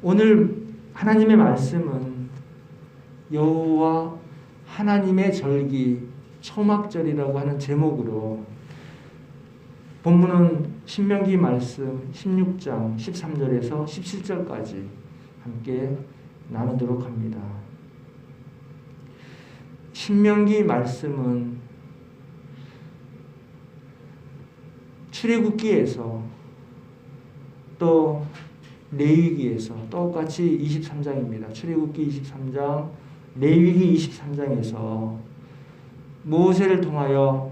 오늘 하나님의 말씀은 여호와 하나님의 절기 초막절이라고 하는 제목으로 본문은 신명기 말씀 16장 13절에서 17절까지 함께 나누도록 합니다. 신명기 말씀은 출애굽기에서 또 레위기에서 똑같이 23장입니다. 출애굽기 23장, 레위기 23장에서 모세를 통하여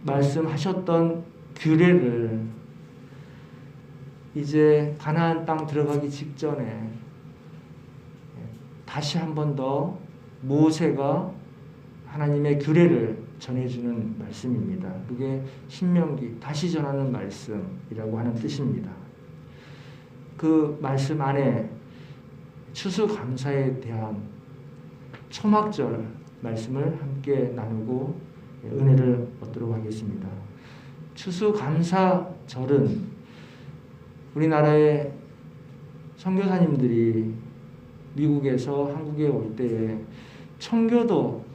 말씀하셨던 규례를 이제 가나안 땅 들어가기 직전에 다시 한 번 더 모세가 하나님의 규례를 전해주는 말씀입니다. 그게 신명기, 다시 전하는 말씀이라고 하는 뜻입니다. 그 말씀 안에 추수감사에 대한 초막절 말씀을 함께 나누고 은혜를 얻도록 하겠습니다. 추수감사절은 우리나라의 선교사님들이 미국에서 한국에 올 때에 청교도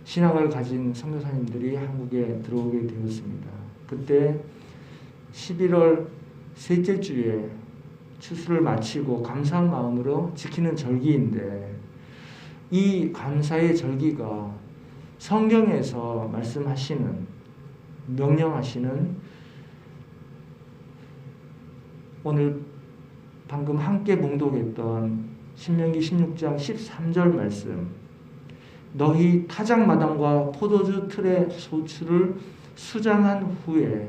신앙을 가진 선교사님들이 한국에 들어오게 되었습니다. 그때 11월 셋째 주에 추수를 마치고 감사한 마음으로 지키는 절기인데 이 감사의 절기가 성경에서 말씀하시는 명령하시는 오늘 방금 함께 봉독했던 신명기 16장 13절 말씀 너희 타작마당과 포도주 틀의 소출을 수장한 후에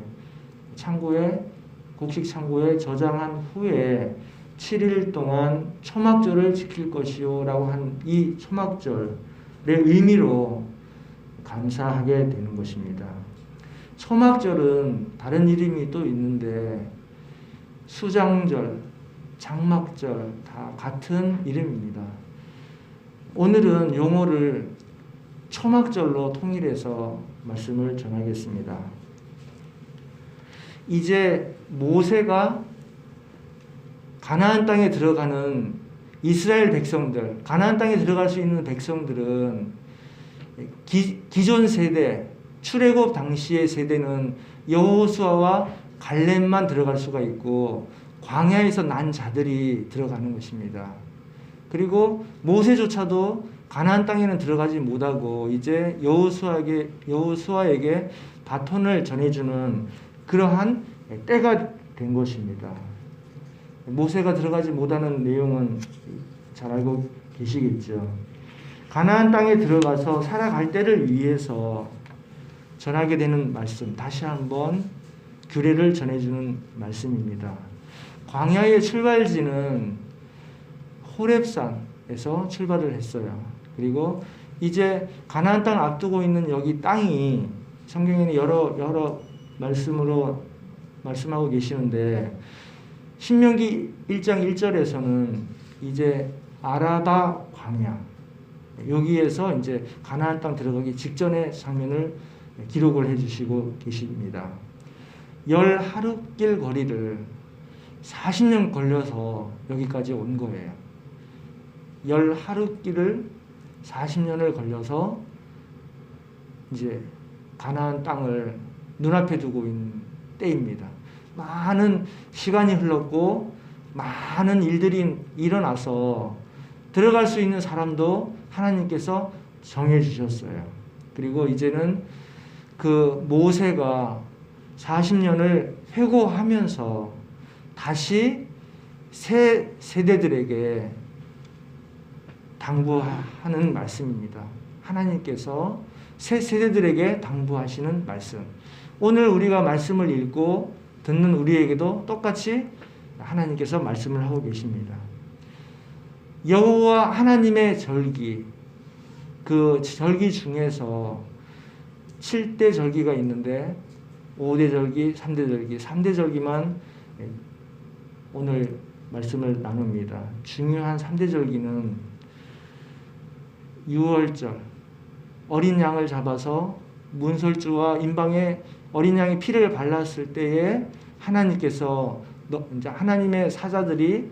곡식 창고에 저장한 후에 7일 동안 초막절을 지킬 것이요 라고 한 이 초막절의 의미로 감사하게 되는 것입니다. 초막절은 다른 이름이 또 있는데 수장절, 장막절 다 같은 이름입니다. 오늘은 용어를 초막절로 통일해서 말씀을 전하겠습니다. 이제 모세가 가나안 땅에 들어가는 이스라엘 백성들, 가나안 땅에 들어갈 수 있는 백성들은 기존 세대, 출애굽 당시의 세대는 여호수아와 갈렙만 들어갈 수가 있고 광야에서 난 자들이 들어가는 것입니다. 그리고 모세조차도 가나안 땅에는 들어가지 못하고 이제 여호수아에게 바톤을 전해주는 그러한 때가 된 것입니다. 모세가 들어가지 못하는 내용은 잘 알고 계시겠죠. 가나안 땅에 들어가서 살아갈 때를 위해서 전하게 되는 말씀, 다시 한번 규례를 전해주는 말씀입니다. 광야의 출발지는 호렙산에서 출발을 했어요. 그리고 이제 가나안 땅 앞두고 있는 여기 땅이 성경에는 여러 말씀으로 말씀하고 계시는데 신명기 1장 1절에서는 이제 아라바 광야 여기에서 이제 가나안 땅 들어가기 직전의 장면을 기록을 해주시고 계십니다. 10하룻길 거리를 40년 걸려서 여기까지 온 거예요. 10하룻길을 40년을 걸려서 이제 가나안 땅을 눈앞에 두고 있는 때입니다. 많은 시간이 흘렀고 많은 일들이 일어나서 들어갈 수 있는 사람도 하나님께서 정해 주셨어요. 그리고 이제는 그 모세가 40년을 회고하면서 다시 새 세대들에게 당부하는 말씀입니다. 하나님께서 새 세대들에게 당부하시는 말씀. 오늘 우리가 말씀을 읽고 듣는 우리에게도 똑같이 하나님께서 말씀을 하고 계십니다. 여호와 하나님의 절기, 그 절기 중에서 7대 절기가 있는데 5대 절기, 3대 절기, 3대 절기만 오늘 말씀을 나눕니다. 중요한 3대 절기는 유월절, 어린 양을 잡아서 문설주와 임방에 어린 양의 피를 발랐을 때에 하나님께서 이제 하나님의 사자들이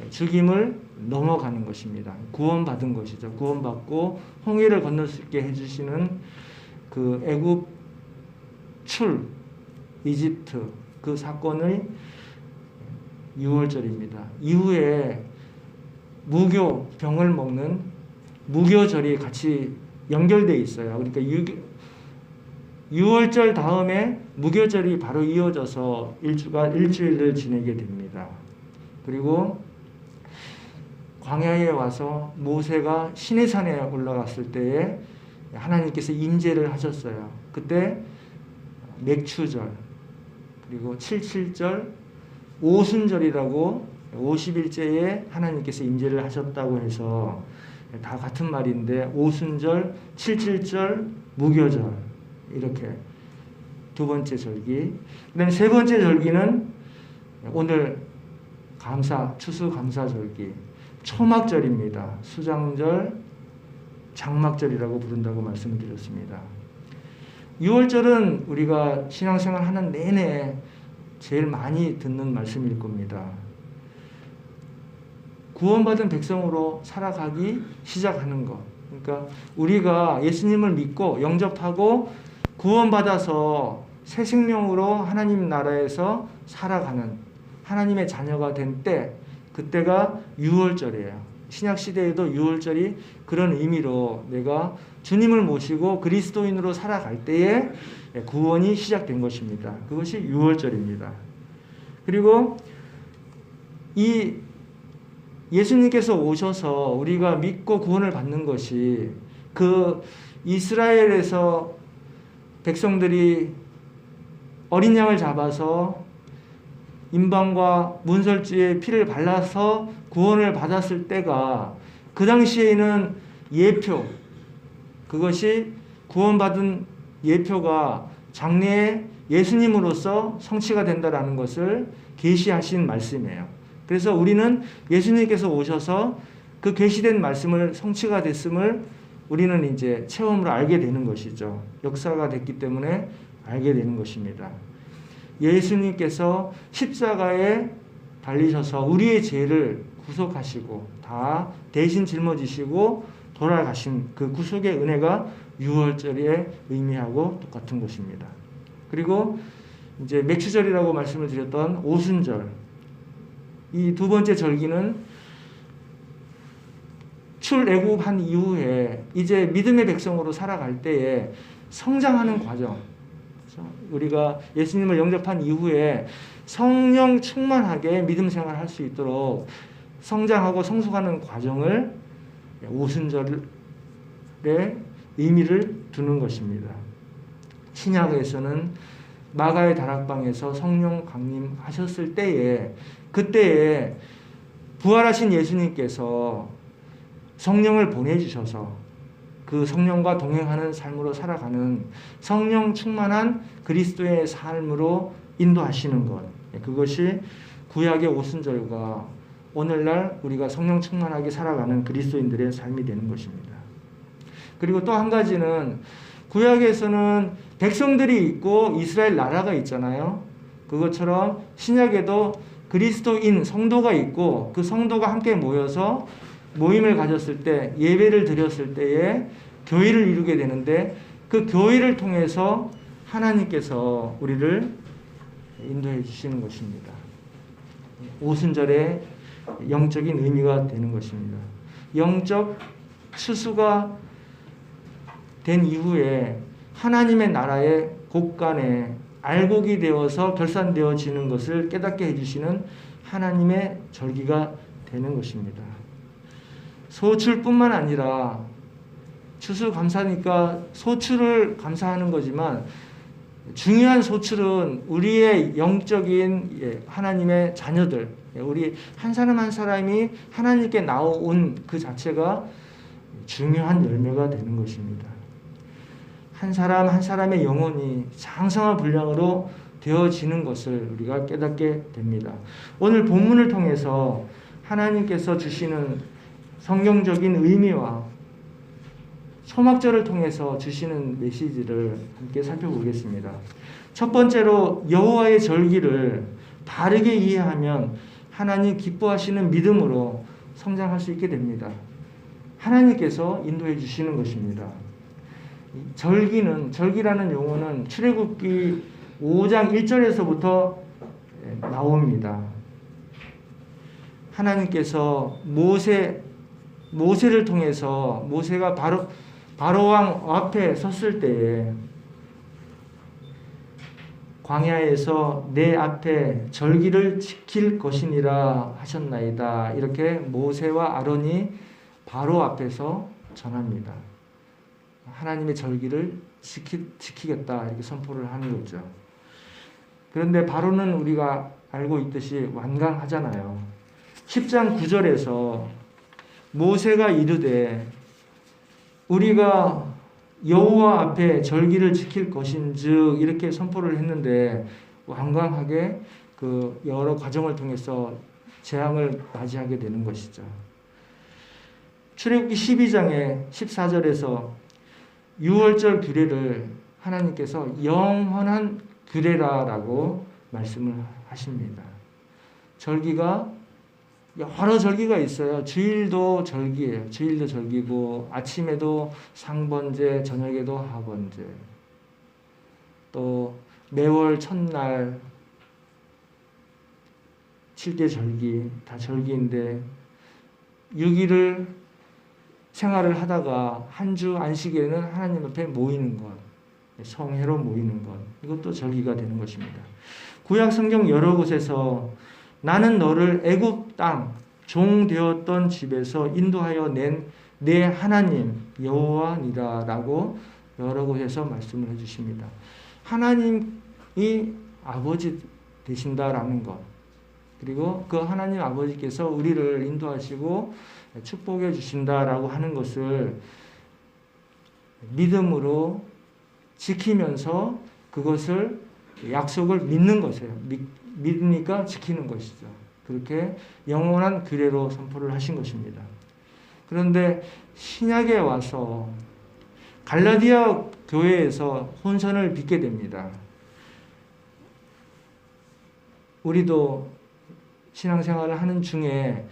죽임을 넘어가는 것입니다. 구원받은 것이죠. 구원받고 홍해를 건널 수 있게 해주시는 그 애굽 출 이집트 그 사건의 유월절입니다. 이후에 무교 병을 먹는 무교절이 같이 연결되어 있어요. 그러니까 유월절 다음에 무교절이 바로 이어져서 일주일을 지내게 됩니다. 그리고 광야에 와서 모세가 시내산에 올라갔을 때에 하나님께서 임재를 하셨어요. 그때 맥추절 그리고 77절 오순절이라고 50일째에 하나님께서 임재를 하셨다고 해서 다 같은 말인데 오순절, 77절, 무교절 이렇게 두 번째 절기. 그다음에 세 번째 절기는 오늘 추수감사절기 초막절입니다. 수장절, 장막절이라고 부른다고 말씀을 드렸습니다. 6월절은 우리가 신앙생활 하는 내내 제일 많이 듣는 말씀일 겁니다. 구원받은 백성으로 살아가기 시작하는 것. 그러니까 우리가 예수님을 믿고 영접하고 구원받아서 새 생명으로 하나님 나라에서 살아가는 하나님의 자녀가 된 때, 그때가 유월절이에요. 신약시대에도 유월절이 그런 의미로 내가 주님을 모시고 그리스도인으로 살아갈 때에 구원이 시작된 것입니다. 그것이 유월절입니다. 그리고 이 예수님께서 오셔서 우리가 믿고 구원을 받는 것이 그 이스라엘에서 백성들이 어린 양을 잡아서 임방과 문설주에 피를 발라서 구원을 받았을 때가 그 당시에는 예표, 그것이 구원받은 예표가 장래에 예수님으로서 성취가 된다라는 것을 계시하신 말씀이에요. 그래서 우리는 예수님께서 오셔서 그 계시된 말씀을 성취가 됐음을 우리는 이제 체험으로 알게 되는 것이죠. 역사가 됐기 때문에 알게 되는 것입니다. 예수님께서 십자가에 달리셔서 우리의 죄를 구속하시고 다 대신 짊어지시고 돌아가신 그 구속의 은혜가 유월절에 의미하고 똑같은 것입니다. 그리고 이제 맥추절이라고 말씀을 드렸던 오순절, 이 두 번째 절기는 출애굽한 이후에 이제 믿음의 백성으로 살아갈 때에 성장하는 과정, 우리가 예수님을 영접한 이후에 성령 충만하게 믿음 생활할 수 있도록 성장하고 성숙하는 과정을 오순절에 의미를 두는 것입니다. 신약에서는 마가의 다락방에서 성령 강림하셨을 때에 그때에 부활하신 예수님께서 성령을 보내주셔서 그 성령과 동행하는 삶으로 살아가는 성령 충만한 그리스도의 삶으로 인도하시는 것, 그것이 구약의 오순절과 오늘날 우리가 성령 충만하게 살아가는 그리스도인들의 삶이 되는 것입니다. 그리고 또 한 가지는 구약에서는 백성들이 있고 이스라엘 나라가 있잖아요. 그것처럼 신약에도 그리스도인 성도가 있고 그 성도가 함께 모여서 모임을 가졌을 때, 예배를 드렸을 때에 교회를 이루게 되는데 그 교회를 통해서 하나님께서 우리를 인도해 주시는 것입니다. 오순절의 영적인 의미가 되는 것입니다. 영적 추수가 된 이후에 하나님의 나라의 곳간에 알곡이 되어서 결산되어지는 것을 깨닫게 해주시는 하나님의 절기가 되는 것입니다. 소출뿐만 아니라 추수감사니까 소출을 감사하는 거지만 중요한 소출은 우리의 영적인 하나님의 자녀들, 우리 한 사람 한 사람이 하나님께 나온 그 자체가 중요한 열매가 되는 것입니다. 한 사람 한 사람의 영혼이 장성한 분량으로 되어지는 것을 우리가 깨닫게 됩니다. 오늘 본문을 통해서 하나님께서 주시는 성경적인 의미와 초막절을 통해서 주시는 메시지를 함께 살펴보겠습니다. 첫 번째로 여호와의 절기를 바르게 이해하면 하나님 기뻐하시는 믿음으로 성장할 수 있게 됩니다. 하나님께서 인도해 주시는 것입니다. 절기라는 용어는 출애굽기 5장 1절에서부터 나옵니다. 하나님께서 모세를 통해서 모세가 바로 왕 앞에 섰을 때에 광야에서 내 앞에 절기를 지킬 것이니라 하셨나이다. 이렇게 모세와 아론이 바로 앞에서 전합니다. 하나님의 절기를 지키겠다 이렇게 선포를 하는 거죠. 그런데 바로는 우리가 알고 있듯이 완강하잖아요. 10장 9절에서 모세가 이르되 우리가 여호와 앞에 절기를 지킬 것인즉 이렇게 선포를 했는데 완강하게 그 여러 과정을 통해서 재앙을 맞이하게 되는 것이죠. 출애굽기 12장의 14절에서 유월절 규례를 하나님께서 영원한 규례라라고 말씀을 하십니다. 절기가 여러 절기가 있어요. 주일도 절기예요. 주일도 절기고 아침에도 상번제, 저녁에도 하번제. 또 매월 첫날 7대 절기 다 절기인데 6일을 생활을 하다가 한 주 안식일에는 하나님 앞에 모이는 것, 성회로 모이는 것, 이것도 절기가 되는 것입니다. 구약 성경 여러 곳에서 나는 너를 애굽 땅 종 되었던 집에서 인도하여 낸 내 하나님 여호와니라라고 여러 곳에서 말씀을 해주십니다. 하나님이 아버지 되신다라는 것, 그리고 그 하나님 아버지께서 우리를 인도하시고 축복해 주신다라고 하는 것을 믿음으로 지키면서 그것을 약속을 믿는 것이에요. 믿으니까 지키는 것이죠. 그렇게 영원한 규례로 선포를 하신 것입니다. 그런데 신약에 와서 갈라디아 교회에서 혼선을 빚게 됩니다. 우리도 신앙생활을 하는 중에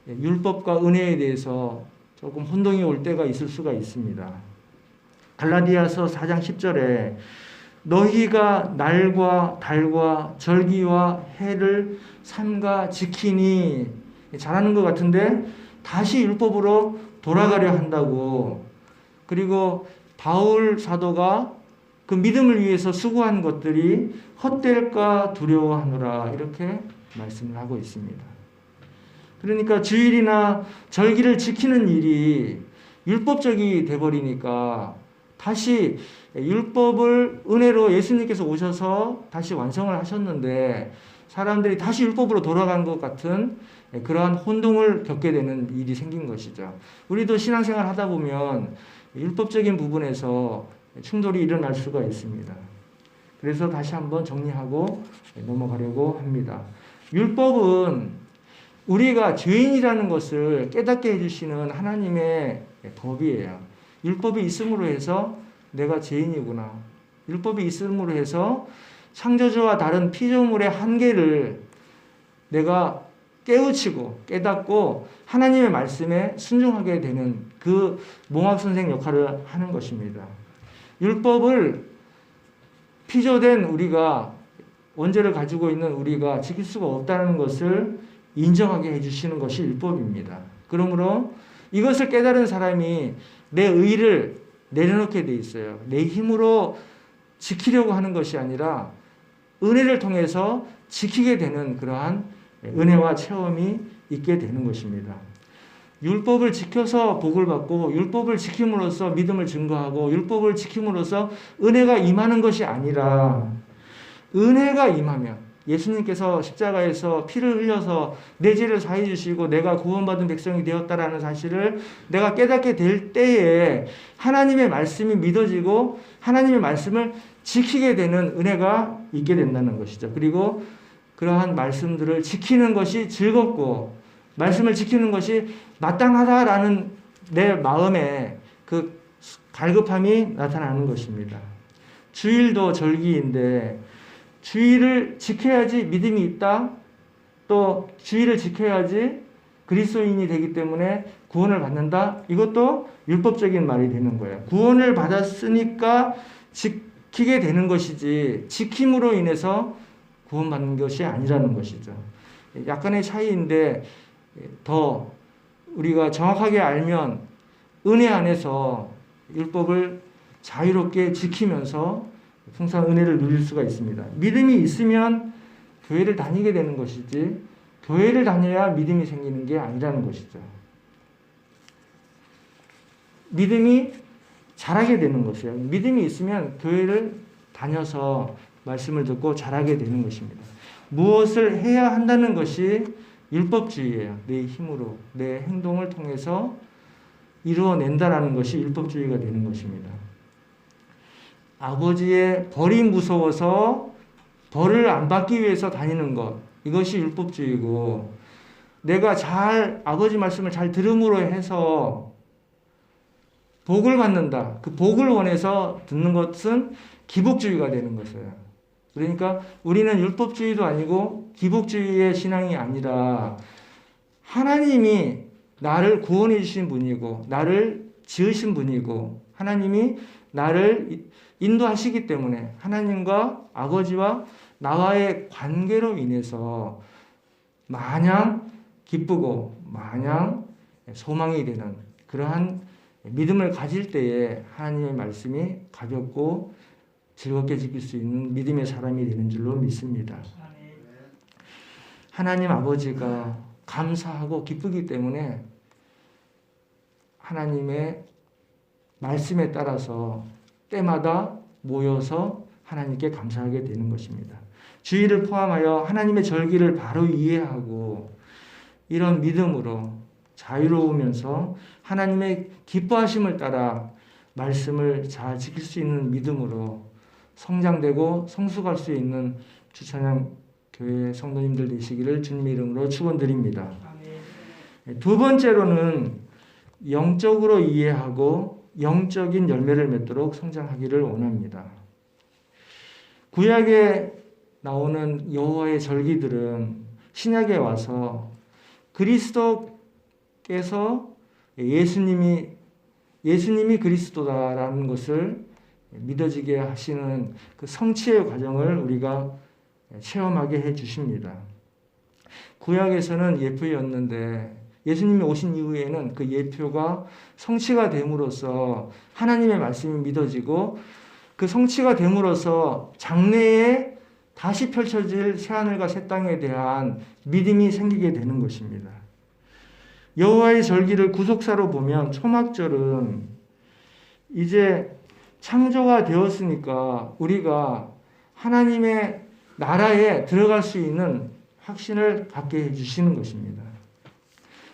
율법과 은혜에 대해서 조금 혼동이 올 때가 있을 수가 있습니다. 갈라디아서 4장 10절에 너희가 날과 달과 절기와 해를 삼가 지키니 잘하는 것 같은데 다시 율법으로 돌아가려 한다고. 그리고 바울 사도가 그 믿음을 위해서 수고한 것들이 헛될까 두려워하노라 이렇게 말씀을 하고 있습니다. 그러니까 주일이나 절기를 지키는 일이 율법적이 돼버리니까 다시 율법을 은혜로 예수님께서 오셔서 다시 완성을 하셨는데 사람들이 다시 율법으로 돌아간 것 같은 그러한 혼동을 겪게 되는 일이 생긴 것이죠. 우리도 신앙생활 하다 보면 율법적인 부분에서 충돌이 일어날 수가 있습니다. 그래서 다시 한번 정리하고 넘어가려고 합니다. 율법은 우리가 죄인이라는 것을 깨닫게 해주시는 하나님의 법이에요. 율법이 있음으로 해서 내가 죄인이구나. 율법이 있음으로 해서 창조주와 다른 피조물의 한계를 내가 깨우치고 깨닫고 하나님의 말씀에 순종하게 되는 그 몽학선생 역할을 하는 것입니다. 율법을 피조된 우리가 원죄를 가지고 있는 우리가 지킬 수가 없다는 것을 인정하게 해주시는 것이 율법입니다. 그러므로 이것을 깨달은 사람이 내 의를 내려놓게 돼 있어요. 내 힘으로 지키려고 하는 것이 아니라 은혜를 통해서 지키게 되는 그러한 은혜와 체험이 있게 되는 것입니다. 율법을 지켜서 복을 받고 율법을 지킴으로써 믿음을 증거하고 율법을 지킴으로써 은혜가 임하는 것이 아니라 은혜가 임하면 예수님께서 십자가에서 피를 흘려서 내 죄를 사해 주시고 내가 구원받은 백성이 되었다라는 사실을 내가 깨닫게 될 때에 하나님의 말씀이 믿어지고 하나님의 말씀을 지키게 되는 은혜가 있게 된다는 것이죠. 그리고 그러한 말씀들을 지키는 것이 즐겁고 말씀을 지키는 것이 마땅하다라는 내 마음에 그 갈급함이 나타나는 것입니다. 주일도 절기인데 주일을 지켜야지 믿음이 있다? 또 주의를 지켜야지 그리스도인이 되기 때문에 구원을 받는다. 이것도 율법적인 말이 되는 거예요. 구원을 받았으니까 지키게 되는 것이지 지킴으로 인해서 구원받는 것이 아니라는 것이죠. 약간의 차이인데 더 우리가 정확하게 알면 은혜 안에서 율법을 자유롭게 지키면서 풍성한 은혜를 누릴 수가 있습니다. 믿음이 있으면 교회를 다니게 되는 것이지 교회를 다녀야 믿음이 생기는 게 아니라는 것이죠. 믿음이 자라게 되는 것이에요. 믿음이 있으면 교회를 다녀서 말씀을 듣고 자라게 되는 것입니다. 무엇을 해야 한다는 것이 율법주의예요. 내 힘으로, 내 행동을 통해서 이루어낸다라는 것이 율법주의가 되는 것입니다. 아버지의 벌이 무서워서 벌을 안 받기 위해서 다니는 것, 이것이 율법주의고, 내가 아버지 말씀을 잘 들음으로 해서 복을 받는다. 그 복을 원해서 듣는 것은 기복주의가 되는 것이에요. 그러니까 우리는 율법주의도 아니고 기복주의의 신앙이 아니라 하나님이 나를 구원해 주신 분이고 나를 지으신 분이고 하나님이 나를 인도하시기 때문에 하나님과 아버지와 나와의 관계로 인해서 마냥 기쁘고 마냥 소망이 되는 그러한 믿음을 가질 때에 하나님의 말씀이 가볍고 즐겁게 지킬 수 있는 믿음의 사람이 되는 줄로 믿습니다. 하나님 아버지가 감사하고 기쁘기 때문에 하나님의 말씀에 따라서 때마다 모여서 하나님께 감사하게 되는 것입니다. 주일을 포함하여 하나님의 절기를 바로 이해하고 이런 믿음으로 자유로우면서 하나님의 기뻐하심을 따라 말씀을 잘 지킬 수 있는 믿음으로 성장되고 성숙할 수 있는 주찬양 교회 성도님들 되시기를 주님의 이름으로 축원드립니다. 두 번째로는 영적으로 이해하고 영적인 열매를 맺도록 성장하기를 원합니다. 구약에 나오는 여호와의 절기들은 신약에 와서 그리스도께서 예수님이 그리스도다라는 것을 믿어지게 하시는 그 성취의 과정을 우리가 체험하게 해 주십니다. 구약에서는 예표였는데 예수님이 오신 이후에는 그 예표가 성취가 됨으로써 하나님의 말씀이 믿어지고 그 성취가 됨으로써 장래에 다시 펼쳐질 새하늘과 새 땅에 대한 믿음이 생기게 되는 것입니다. 여호와의 절기를 구속사로 보면 초막절은 이제 창조가 되었으니까 우리가 하나님의 나라에 들어갈 수 있는 확신을 갖게 해주시는 것입니다.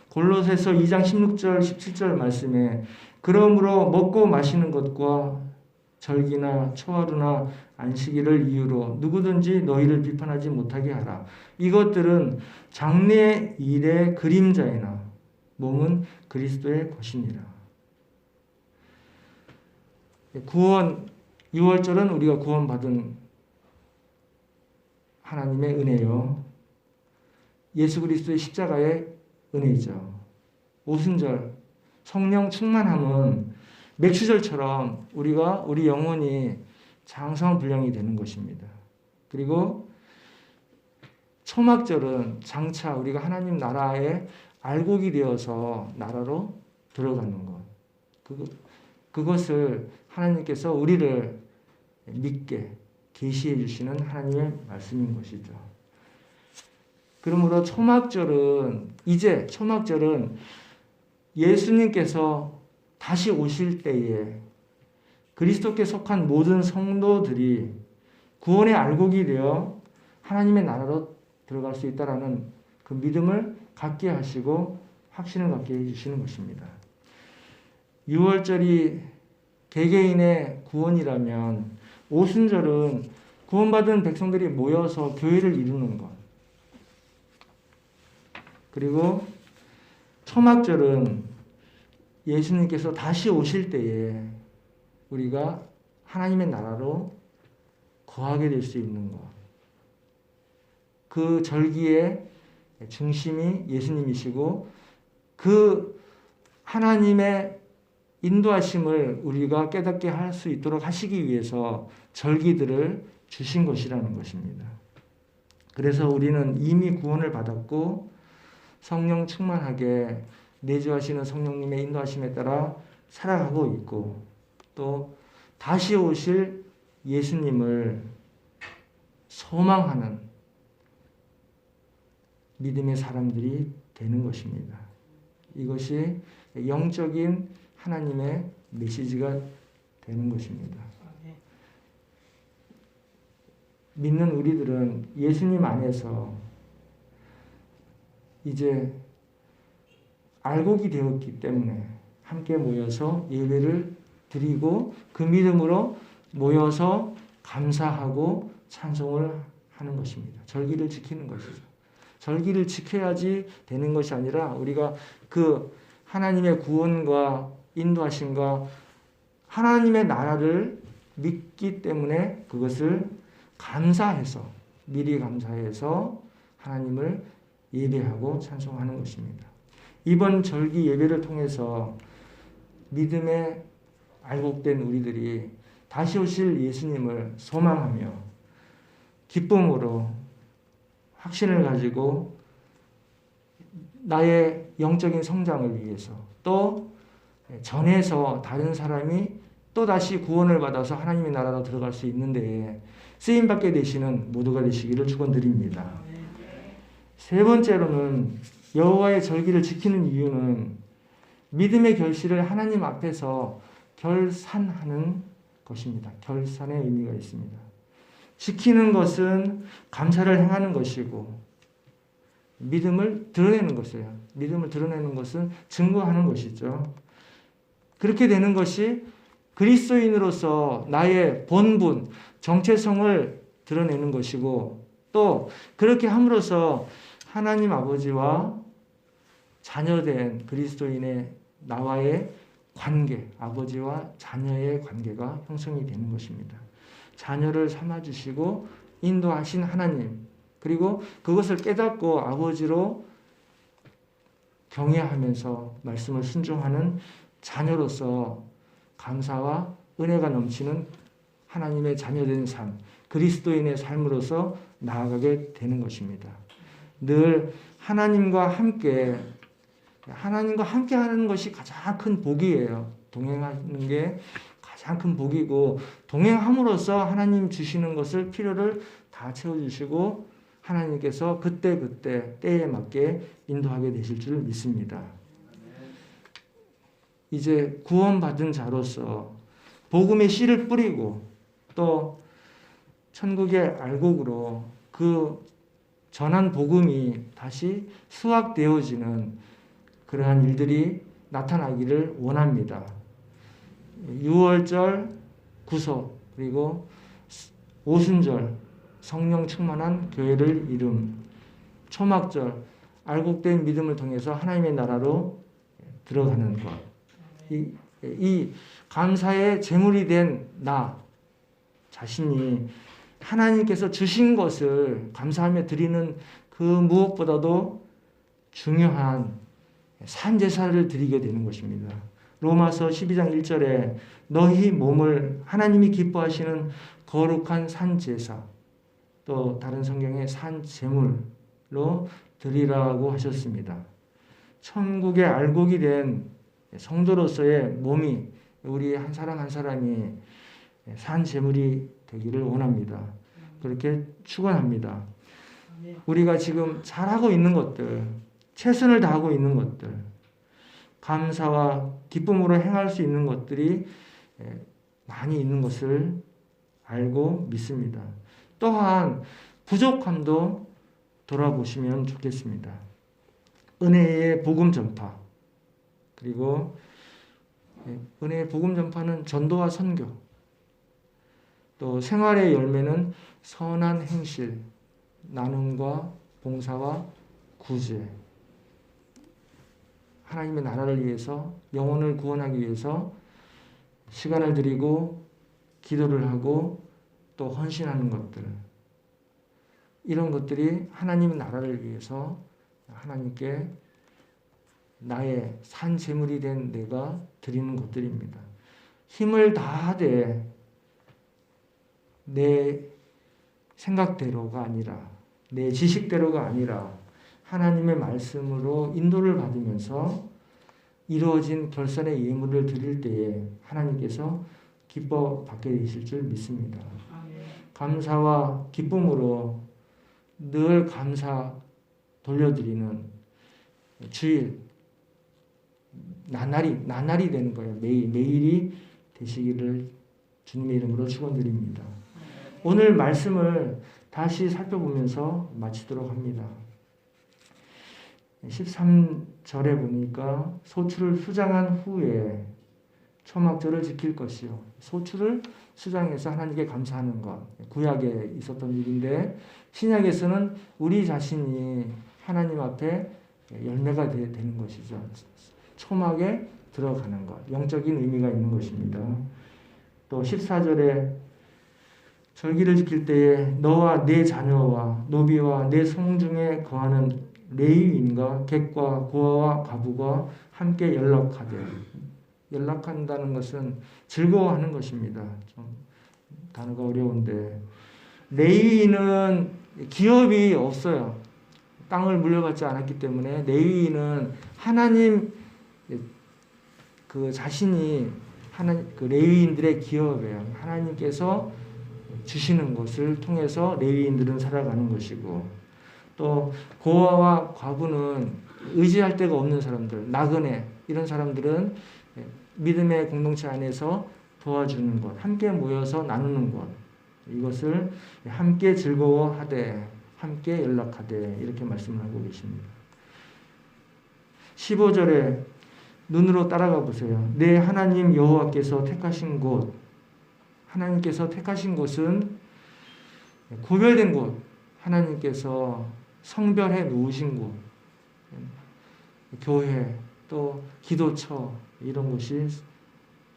골로새서 2장 16절 17절 말씀에 그러므로 먹고 마시는 것과 절기나 초하루나 안식일을 이유로 누구든지 너희를 비판하지 못하게 하라. 이것들은 장래 일의 그림자이나 몸은 그리스도의 것이니라. 구원 6월절은 우리가 구원받은 하나님의 은혜요. 예수 그리스도의 십자가의 은혜이죠. 오순절 성령 충만함은 맥주절처럼 우리 영혼이 장성한 분량이 되는 것입니다. 그리고 초막절은 장차 우리가 하나님 나라에 알곡이 되어서 나라로 들어가는 것. 그것을 하나님께서 우리를 믿게 계시해 주시는 하나님의 말씀인 것이죠. 그러므로 초막절은 예수님께서 다시 오실 때에 그리스도께 속한 모든 성도들이 구원의 알곡이 되어 하나님의 나라로 들어갈 수 있다라는 그 믿음을 갖게 하시고 확신을 갖게 해주시는 것입니다. 6월절이 개개인의 구원이라면 오순절은 구원받은 백성들이 모여서 교회를 이루는 것. 그리고 초막절은 예수님께서 다시 오실 때에 우리가 하나님의 나라로 거하게 될 수 있는 것. 그 절기에 중심이 예수님이시고 그 하나님의 인도하심을 우리가 깨닫게 할 수 있도록 하시기 위해서 절기들을 주신 것이라는 것입니다. 그래서 우리는 이미 구원을 받았고 성령 충만하게 내주하시는 성령님의 인도하심에 따라 살아가고 있고 또 다시 오실 예수님을 소망하는 믿음의 사람들이 되는 것입니다. 이것이 영적인 하나님의 메시지가 되는 것입니다. 믿는 우리들은 예수님 안에서 이제 알곡이 되었기 때문에 함께 모여서 예배를 드리고 그 믿음으로 모여서 감사하고 찬송을 하는 것입니다. 절기를 지키는 것이죠. 절기를 지켜야지 되는 것이 아니라 우리가 그 하나님의 구원과 인도하심과 하나님의 나라를 믿기 때문에 그것을 감사해서 미리 감사해서 하나님을 예배하고 찬송하는 것입니다. 이번 절기 예배를 통해서 믿음에 알곡된 우리들이 다시 오실 예수님을 소망하며 기쁨으로 확신을 가지고 나의 영적인 성장을 위해서 또 전해서 다른 사람이 또다시 구원을 받아서 하나님의 나라로 들어갈 수 있는데 쓰임받게 되시는 모두가 되시기를 축원드립니다. 세 번째로는 여호와의 절기를 지키는 이유는 믿음의 결실을 하나님 앞에서 결산하는 것입니다. 결산의 의미가 있습니다. 지키는 것은 감사를 행하는 것이고 믿음을 드러내는 것이에요. 믿음을 드러내는 것은 증거하는 것이죠. 그렇게 되는 것이 그리스도인으로서 나의 본분, 정체성을 드러내는 것이고 또 그렇게 함으로써 하나님 아버지와 자녀된 그리스도인의 나와의 관계, 아버지와 자녀의 관계가 형성이 되는 것입니다. 자녀를 삼아주시고 인도하신 하나님, 그리고 그것을 깨닫고 아버지로 경외하면서 말씀을 순종하는 자녀로서 감사와 은혜가 넘치는 하나님의 자녀된 삶, 그리스도인의 삶으로서 나아가게 되는 것입니다. 늘 하나님과 함께 하는 것이 가장 큰 복이에요. 동행하는 게 가장 큰 복이고 동행함으로써 하나님 주시는 것을 필요를 다 채워주시고 하나님께서 그때 때에 맞게 인도하게 되실 줄 믿습니다. 이제 구원받은 자로서 복음의 씨를 뿌리고 또 천국의 알곡으로 그 전한 복음이 다시 수확되어지는 그러한 일들이 나타나기를 원합니다. 유월절 구속 그리고 오순절 성령 충만한 교회를 이룸, 초막절 알곡된 믿음을 통해서 하나님의 나라로 들어가는 것. 이 감사의 제물이 된 나 자신이 하나님께서 주신 것을 감사하며 드리는 그 무엇보다도 중요한 산제사를 드리게 되는 것입니다. 로마서 12장 1절에 너희 몸을 하나님이 기뻐하시는 거룩한 산제사, 또 다른 성경에 산제물로 드리라고 하셨습니다. 천국의 알곡이 된 성도로서의 몸이 우리 한 사람 한 사람이 산제물이 되기를 원합니다. 그렇게 축원합니다. 우리가 지금 잘하고 있는 것들, 최선을 다하고 있는 것들, 감사와 기쁨으로 행할 수 있는 것들이 많이 있는 것을 알고 믿습니다. 또한 부족함도 돌아보시면 좋겠습니다. 은혜의 복음 전파, 그리고 은혜의 복음 전파는 전도와 선교, 또 생활의 열매는 선한 행실, 나눔과 봉사와 구제, 하나님의 나라를 위해서 영혼을 구원하기 위해서 시간을 드리고 기도를 하고 또 헌신하는 것들, 이런 것들이 하나님의 나라를 위해서 하나님께 나의 산 제물이 된 내가 드리는 것들입니다. 힘을 다하되 내 생각대로가 아니라 내 지식대로가 아니라 하나님의 말씀으로 인도를 받으면서 이루어진 결산의 예물을 드릴 때에 하나님께서 기뻐 받게 되실 줄 믿습니다. 감사와 기쁨으로 늘 감사 돌려드리는 주일 나날이 되는 거예요. 매일이 되시기를 주님의 이름으로 축원드립니다. 오늘 말씀을 다시 살펴보면서 마치도록 합니다. 13절에 보니까 소출을 수장한 후에 초막절을 지킬 것이요. 소출을 수장해서 하나님께 감사하는 것. 구약에 있었던 일인데 신약에서는 우리 자신이 하나님 앞에 열매가 되는 것이죠. 초막에 들어가는 것. 영적인 의미가 있는 것입니다. 또 14절에 절기를 지킬 때에 너와 네 자녀와 노비와 네 성중에 거하는 레위인과 객과 고아와 과부가 함께 연락한다는 것은 즐거워하는 것입니다. 좀 단어가 어려운데 레위인은 기업이 없어요. 땅을 물려받지 않았기 때문에 레위인은 하나님 그 자신이 그 레위인들의 기업이에요. 하나님께서 주시는 것을 통해서 레위인들은 살아가는 것이고 또 고아와 과부는 의지할 데가 없는 사람들, 나그네 이런 사람들은 믿음의 공동체 안에서 도와주는 것, 함께 모여서 나누는 것 이것을 함께 즐거워하되 함께 연락하되 이렇게 말씀을 하고 계십니다. 15절에 눈으로 따라가 보세요. 내 하나님 여호와께서 택하신 곳 하나님께서 택하신 곳은 구별된 곳 하나님께서 성별해 놓으신 곳 교회 또 기도처 이런 곳이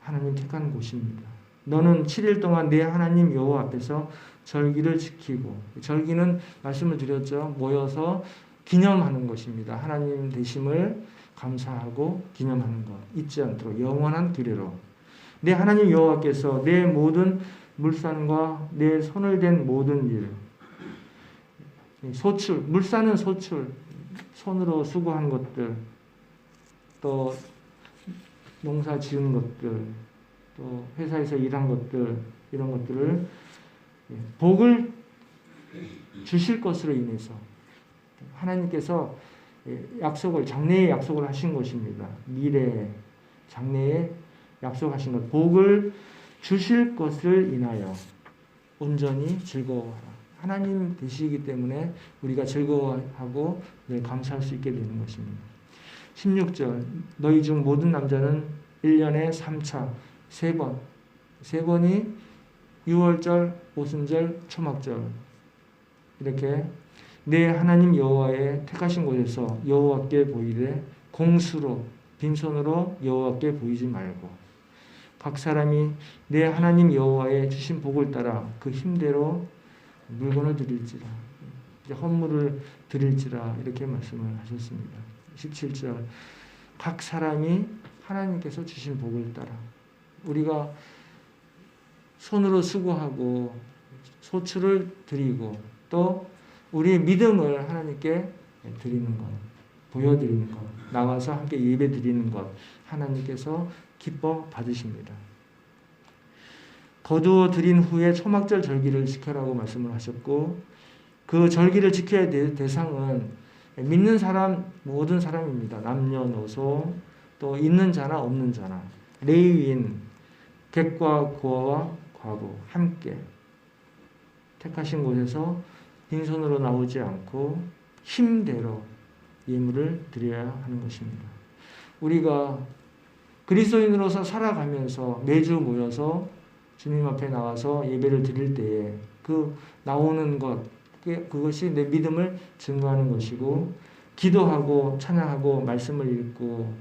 하나님 택한 곳입니다. 너는 7일 동안 내 하나님 여호와 앞에서 절기를 지키고 절기는 말씀을 드렸죠. 모여서 기념하는 것입니다. 하나님 되심을 감사하고 기념하는 것 잊지 않도록 영원한 규례로 내 하나님 여호와께서 내 모든 물산과 내 손을 댄 모든 일 소출 물산은 소출 손으로 수고한 것들 또 농사 지은 것들 또 회사에서 일한 것들 이런 것들을 복을 주실 것으로 인해서 하나님께서 장래의 약속을 하신 것입니다. 미래 장래에 약속하신 것 복을 주실 것을 인하여 온전히 즐거워하라. 하나님 되시기 때문에 우리가 즐거워하고 늘 감사할 수 있게 되는 것입니다. 16절 너희 중 모든 남자는 1년에 3차 3번 3번이 유월절, 오순절, 초막절 이렇게 내 하나님 여호와의 택하신 곳에서 여호와께 보이되 공수로 빈손으로 여호와께 보이지 말고 각 사람이 내 하나님 여호와의 주신 복을 따라 그 힘대로 물건을 드릴지라 헌물을 드릴지라 이렇게 말씀을 하셨습니다. 17절 각 사람이 하나님께서 주신 복을 따라 우리가 손으로 수고하고 소출을 드리고 또 우리의 믿음을 하나님께 드리는 것 보여드리는 것 나와서 함께 예배 드리는 것 하나님께서 기뻐 받으십니다. 거두어 드린 후에 초막절 절기를 지켜라고 말씀을 하셨고 그 절기를 지켜야 될 대상은 믿는 사람 모든 사람입니다. 남녀노소 또 있는 자나 없는 자나 레위인 객과 고아와 과부 함께 택하신 곳에서 빈손으로 나오지 않고 힘대로 예물을 드려야 하는 것입니다. 우리가 그리스도인으로서 살아가면서 매주 모여서 주님 앞에 나와서 예배를 드릴 때에 그 나오는 것 그것이 내 믿음을 증거하는 것이고 기도하고 찬양하고 말씀을 읽고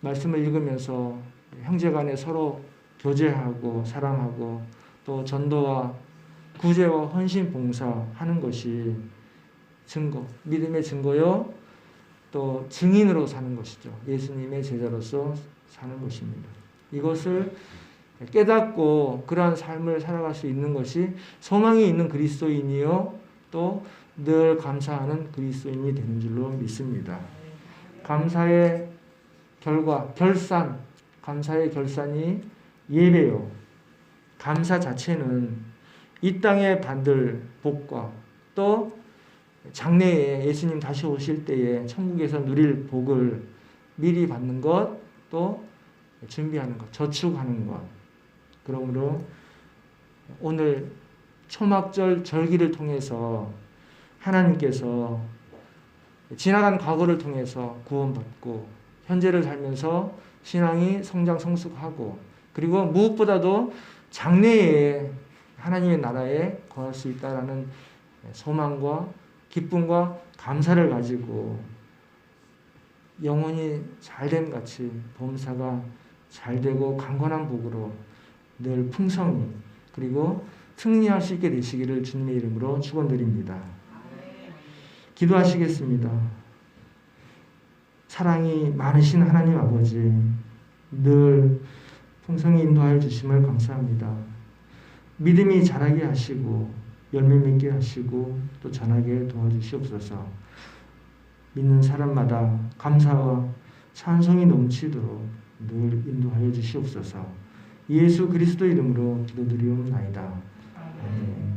말씀을 읽으면서 형제간에 서로 교제하고 사랑하고 또 전도와 구제와 헌신 봉사하는 것이 증거, 믿음의 증거요. 또 증인으로 사는 것이죠. 예수님의 제자로서 사는 것입니다. 이것을 깨닫고 그러한 삶을 살아갈 수 있는 것이 소망이 있는 그리스도인이요. 또 늘 감사하는 그리스도인이 되는 줄로 믿습니다. 감사의 결과, 감사의 결산이 예배요. 감사 자체는 이 땅에 받을 복과 또 장래에 예수님 다시 오실 때에 천국에서 누릴 복을 미리 받는 것, 또 준비하는 것, 저축하는 것. 그러므로 오늘 초막절 절기를 통해서 하나님께서 지나간 과거를 통해서 구원받고 현재를 살면서 신앙이 성장 성숙하고 그리고 무엇보다도 장래에 하나님의 나라에 거할 수 있다라는 소망과 기쁨과 감사를 가지고 영혼이 잘됨 같이 범사가 잘되고 강건한 복으로 늘 풍성히 그리고 승리할 수 있게 되시기를 주님의 이름으로 축원드립니다. 기도하시겠습니다. 사랑이 많으신 하나님 아버지, 늘 풍성히 인도하여 주심을 감사합니다. 믿음이 자라게 하시고 열매 맺게 하시고 또 자라게 도와주시옵소서. 믿는 사람마다 감사와 찬송이 넘치도록 늘 인도하여 주시옵소서. 예수 그리스도 이름으로 기도드리옵나이다. 아멘.